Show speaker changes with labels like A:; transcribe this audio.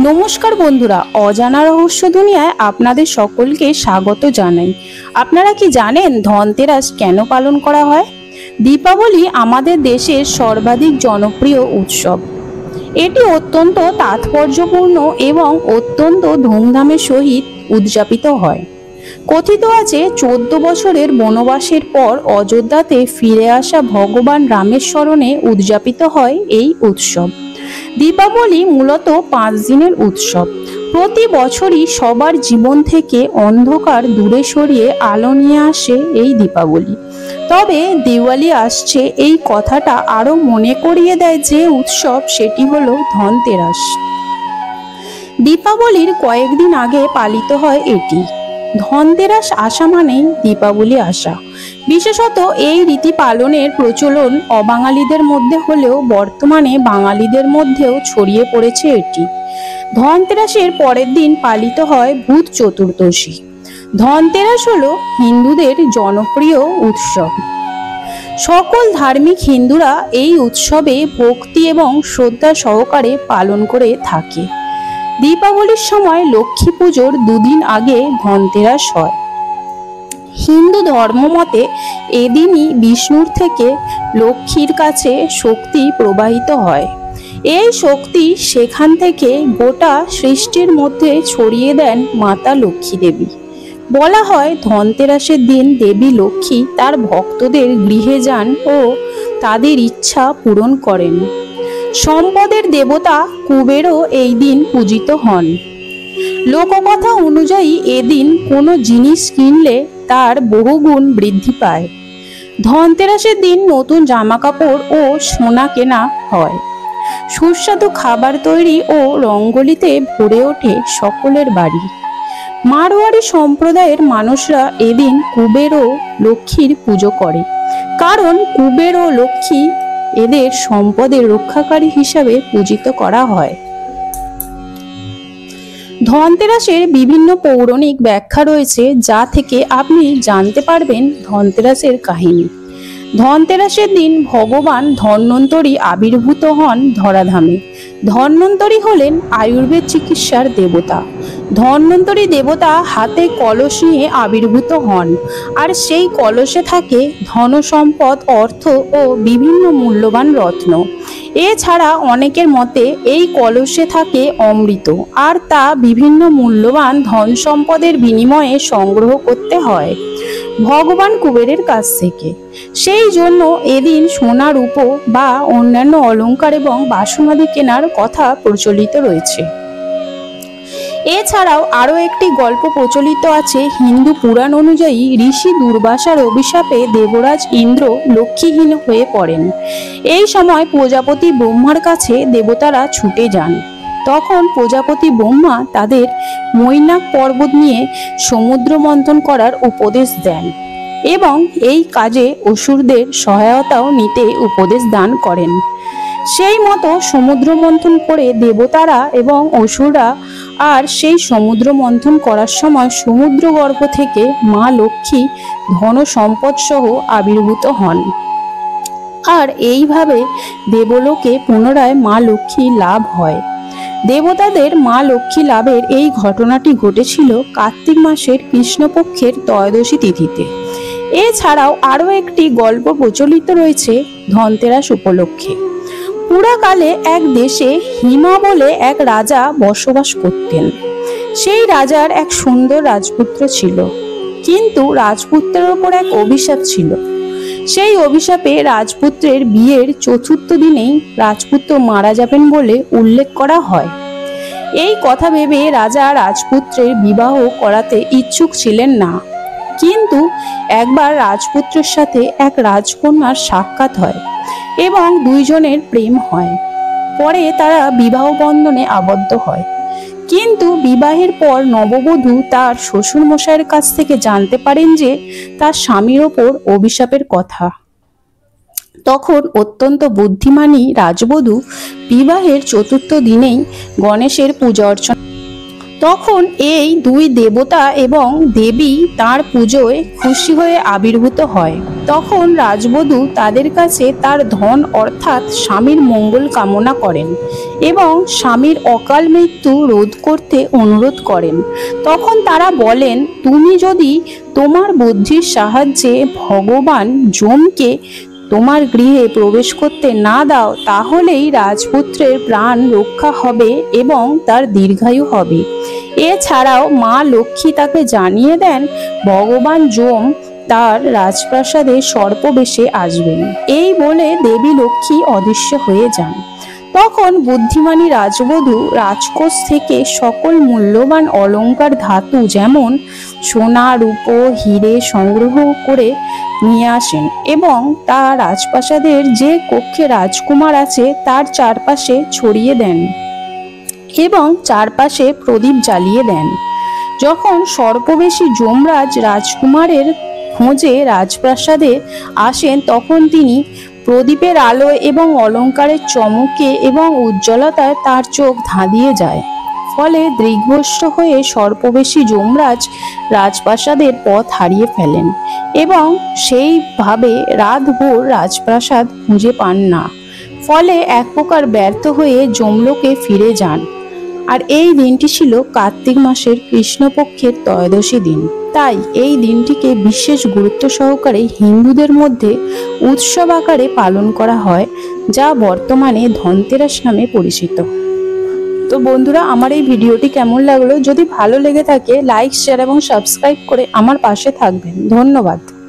A: নমস্কার বন্ধুরা, অজানা রহস্য দুনিয়ায় আপনাদের সকলকে স্বাগত জানাই। আপনারা কি জানেন ধনতেরাস কেন পালন করা হয়? দীপাবলি আমাদের দেশের সর্বাধিক জনপ্রিয় উৎসব। এটি অত্যন্ত তাৎপর্যপূর্ণ এবং অত্যন্ত ধুমধামের সহিত উদযাপিত হয়। কথিত আছে 14 বছরের বনবাসের পর অযোধ্যাতে ফিরে আসা ভগবান রামের স্মরণে উদযাপিত হয় এই উৎসব। দীপাবলি মূলত 5 দিনের উৎসব। প্রতি বছরই সবার জীবন থেকে অন্ধকার দূরে সরিয়ে আলো নিয়ে আসে এই দীপাবলি। তবে দিওয়ালি আসছে এই কথাটা আরো মনে করিয়ে দেয় যে উৎসব, সেটি হলো ধনতেরাস। দীপাবলির কয়েকদিন আগে পালিত হয় এটি। ধনতেরাস আসা মানেই দীপাবলি আসা। বিশেষত এই রীতি পালনের প্রচলন অবাঙালিদের মধ্যে হলেও বর্তমানে বাঙালিদের মধ্যেও ছড়িয়ে পড়েছে এটি। ধনতেরাসের পরের দিন পালিত হয় ভূত চতুর্দশী। ধনতেরাস হলো হিন্দুদের জনপ্রিয় উৎসব। সকল ধার্মিক হিন্দুরা এই উৎসবে ভক্তি এবং শ্রদ্ধা সহকারে পালন করে থাকে। দীপাবলির সময় লক্ষ্মী পুজোর 2 দিন আগে ধনতেরাস হয়। হিন্দু ধর্মমতে এদিনই বিষ্ণুর থেকে লক্ষ্মীর কাছে শক্তি প্রবাহিত হয়। এই শক্তি সেখান থেকে গোটা সৃষ্টির মধ্যে ছড়িয়ে দেন মাতা লক্ষ্মী দেবী। বলা হয় ধনতেরাসের দিন দেবী লক্ষ্মী তার ভক্তদের গৃহে যান ও তাদের ইচ্ছা পূরণ করেন। সম্পদের দেবতা কুবেরও এই দিন পূজিত হন। লোককথা অনুযায়ী এদিন কোনো জিনিস কিনলে তার বহুগুণ বৃদ্ধি পায়। ধনতেরাসের দিন নতুন জামাকাপড় ও সোনা কেনা হয়। সুস্বাদু খাবার তৈরি ও রঙ্গোলিতে ভরে ওঠে সকলের বাড়ি। মারোয়াড়ি সম্প্রদায়ের মানুষরা এদিন কুবের ও লক্ষ্মীর পুজো করে, কারণ কুবের ও লক্ষ্মী এদের সম্পদের রক্ষাকারী হিসাবে পূজিত করা হয়। ধনতেরাসের বিভিন্ন পৌরাণিক ব্যাখ্যা রয়েছে, যা থেকে আপনি জানতে পারবেন ধনতেরাসের কাহিনী। ধনতেরাসের দিন ভগবান ধন্বন্তরী আবির্ভূত হন ধরাধামে। ধন্বন্তরী হলেন আয়ুর্বেদ চিকিৎসার দেবতা। ধন্বন্তরী দেবতা হাতে কলস নিয়ে আবির্ভূত হন, আর সেই কলসে থাকে ধন সম্পদ, অর্থ ও বিভিন্ন মূল্যবান রত্ন। এছাড়া অনেকের মতে এই কলসে থাকে অমৃত, আর তা বিভিন্ন মূল্যবান ধন সম্পদের বিনিময়ে সংগ্রহ করতে হয় ভগবান কুবেরের কাছ থেকে। সেই জন্য এদিন সোনা রূপো বা অন্যান্য অলংকার এবং বাসনাদি কেনার কথা প্রচলিত রয়েছে। এছাড়াও আরও একটি গল্প প্রচলিত আছে। হিন্দু পুরাণ অনুযায়ী ঋষি দুর্বাসার অভিশাপে দেবরাজ ইন্দ্র লক্ষ্মীহীন হয়ে পড়েন। এই সময় প্রজাপতি ব্রহ্মার কাছে দেবতারা ছুটে যান। তখন প্রজাপতি ব্রহ্মা তাদের মৈনাক পর্বত নিয়ে সমুদ্র মন্থন করার উপদেশ দেন এবং এই কাজে অসুরদের সহায়তাও নিতে উপদেশ দান করেন। সেই মতো সমুদ্র মন্থন করে দেবতারা এবং অসুররা, আর সেই সমুদ্র মন্থন করার সময় সমুদ্র গর্ভ থেকে মা লক্ষ্মী ধন সম্পদ সহ আবির্ভূত হন। আর এইভাবে দেবলোকে পুনরায় মা লক্ষ্মী লাভ হয়। দেবতাদের মা লক্ষ্মী লাভের এই ঘটনাটি ঘটেছিল কার্তিক মাসের কৃষ্ণপক্ষের ত্রয়োদশী তিথিতে। এছাড়াও আরও একটি গল্প প্রচলিত রয়েছে ধনতেরাস উপলক্ষে। পুরাকালে এক দেশে হিমা বলে এক রাজা বসবাস করতেন। সেই রাজার এক সুন্দর রাজপুত্র ছিল, কিন্তু রাজপুত্রের ওপর এক অভিশাপ ছিল। সেই অভিশাপে রাজপুত্রের বিয়ের 4র্থ দিনেই রাজপুত্র মারা যাবেন বলে উল্লেখ করা হয়। এই কথা ভেবে রাজা রাজপুত্রের বিবাহ করাতে ইচ্ছুক ছিলেন না। কিন্তু একবার রাজপুত্রের সাথে এক রাজকন্যার সাক্ষাৎ হয় এবং দুইজনের প্রেম হয়। পরে তারা বিবাহ বন্ধনে আবদ্ধ হয়। কিন্তু বিবাহের পর নববধূ তার শ্বশুরমশাইয়ের কাছ থেকে জানতে পারেন যে তার স্বামীর ওপর অভিশাপের কথা। তখন অত্যন্ত বুদ্ধিমানী রাজবধূ বিবাহের 4র্থ দিনেই গণেশের পূজা অর্চনা তখন এই দুই দেবতা এবং দেবী তার পুজোয় খুশি হয়ে আবির্ভূত হয়। তখন রাজবধূ তাদের কাছে তার ধন অর্থাৎ স্বামীর মঙ্গল কামনা করেন এবং স্বামীর অকাল মৃত্যু রোধ করতে অনুরোধ করেন। তখন তারা বলেন, তুমি যদি তোমার বুদ্ধির সাহায্যে ভগবান যমকে তোমার গৃহে প্রবেশ করতে না দাও, তাহলেই রাজপুত্রের প্রাণ রক্ষা হবে এবং তার দীর্ঘায়ু হবে। এছাড়াও মা লক্ষ্মী তাকে জানিয়ে দেন ভগবান যম তার রাজপ্রাসাদে সর্পবেশে আসবেন। এই বলে দেবী লক্ষ্মী অদৃশ্য হয়ে যান। তখন বুদ্ধিমানী রাজবধূ রাজকোষ থেকে সকল মূল্যবান অলংকার ধাতু যেমন সোনা রূপো হিরে সংগ্রহ করে নিয়ে আসেন এবং তা রাজপ্রাসাদের যে কক্ষে রাজকুমার আছে তার চারপাশে ছড়িয়ে দেন এবং চারপাশে প্রদীপ জ্বালিয়ে দেন। যখন সর্পবেশী যমরাজ রাজকুমারের খোঁজে রাজপ্রাসাদে আসেন, তখন তিনি প্রদীপের আলো এবং অলংকারের চমকে এবং উজ্জ্বলতায় তার চোখ ধাঁধিয়ে যায়। ফলে দৃগ্ভস্ত হয়ে সর্পবেশী যমরাজ রাজপ্রাসাদের পথ হারিয়ে ফেলেন এবং সেইভাবে রাতভর রাজপ্রাসাদ খুঁজে পান না। ফলে এক প্রকার ব্যর্থ হয়ে যমলোকে ফিরে যান। আর এই দিনটি ছিল কার্তিক মাসের কৃষ্ণপক্ষের ত্রয়োদশী দিন। তাই এই দিনটিকে বিশেষ গুরুত্ব সহকারে হিন্দুদের মধ্যে উৎসব আকারে পালন করা হয়, যা বর্তমানে ধনতেরাস নামে পরিচিত। তো বন্ধুরা, আমার এই ভিডিওটি কেমন লাগলো? যদি ভালো লেগে থাকে লাইক শেয়ার এবং সাবস্ক্রাইব করে আমার পাশে থাকবেন। ধন্যবাদ।